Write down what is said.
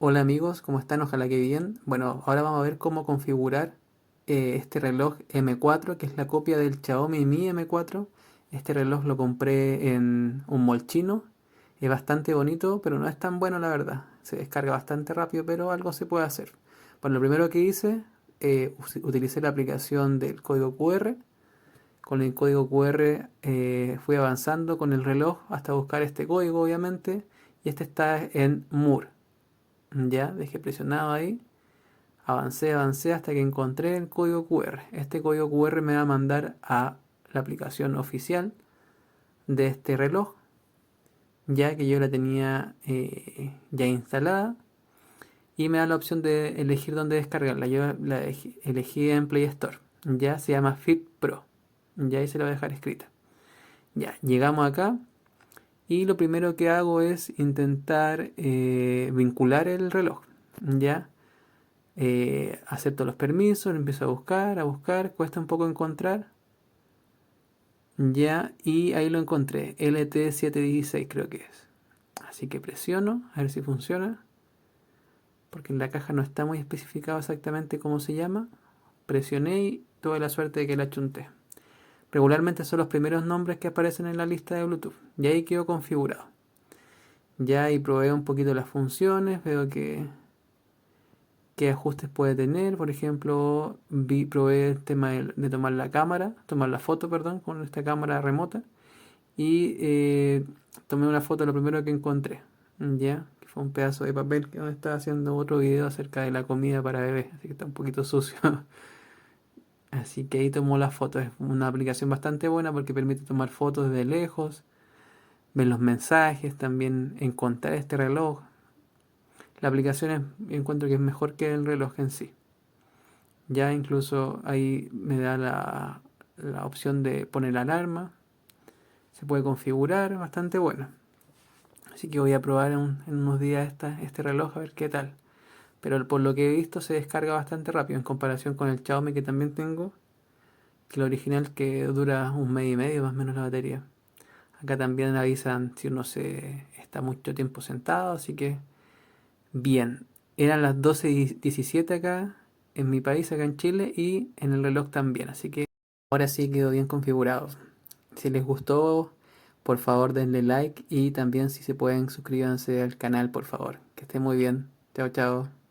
Hola amigos, ¿cómo están? Ojalá que bien. Bueno, ahora vamos a ver cómo configurar este reloj M4, que es la copia del Xiaomi Mi M4. Este reloj lo compré en un mall chino. Es bastante bonito, pero no es tan bueno la verdad. Se descarga bastante rápido, pero algo se puede hacer. Bueno, lo primero que hice, utilicé la aplicación del código QR. Con el código QR fui avanzando con el reloj hasta buscar este código, obviamente. Y este está en Moore. Ya, dejé presionado ahí. Avancé hasta que encontré el código QR. Este código QR me va a mandar a la aplicación oficial de este reloj, ya que yo la tenía ya instalada. Y me da la opción de elegir dónde descargarla. Yo la elegí en Play Store. Ya se llama Fit Pro. Ya ahí se la voy a dejar escrita. Ya, llegamos acá. Y lo primero que hago es intentar vincular el reloj. Ya. Acepto los permisos, empiezo a buscar, cuesta un poco encontrar, ya, y ahí lo encontré, LT716 creo que es. Así que presiono, a ver si funciona, porque en la caja no está muy especificado exactamente cómo se llama. Presioné y tuve la suerte de que la chunté. Regularmente son los primeros nombres que aparecen en la lista de Bluetooth, y ahí quedó configurado. Ya y probé un poquito las funciones, veo que qué ajustes puede tener. Por ejemplo, probé el tema de tomar la cámara, tomar la foto, perdón, con esta cámara remota. Y tomé una foto lo primero que encontré, ya, que fue un pedazo de papel que donde estaba haciendo otro video acerca de la comida para bebés, así que está un poquito sucio. Así que ahí tomó la foto. Es una aplicación bastante buena porque permite tomar fotos desde lejos, ver los mensajes, también encontrar este reloj. La aplicación encuentro que es mejor que el reloj en sí. Ya incluso ahí me da la opción de poner alarma. Se puede configurar, bastante bueno. Así que voy a probar en unos días este reloj a ver qué tal. Pero por lo que he visto se descarga bastante rápido en comparación con el Xiaomi que también tengo. Que el original que dura un mes y medio más o menos la batería. Acá también avisan si uno se está mucho tiempo sentado, así que bien. Eran las 12:17 acá en mi país, acá en Chile, y en el reloj también, así que ahora sí quedó bien configurado. Si les gustó, por favor denle like y también si se pueden suscríbanse al canal, por favor. Que esté muy bien. Chao, chao.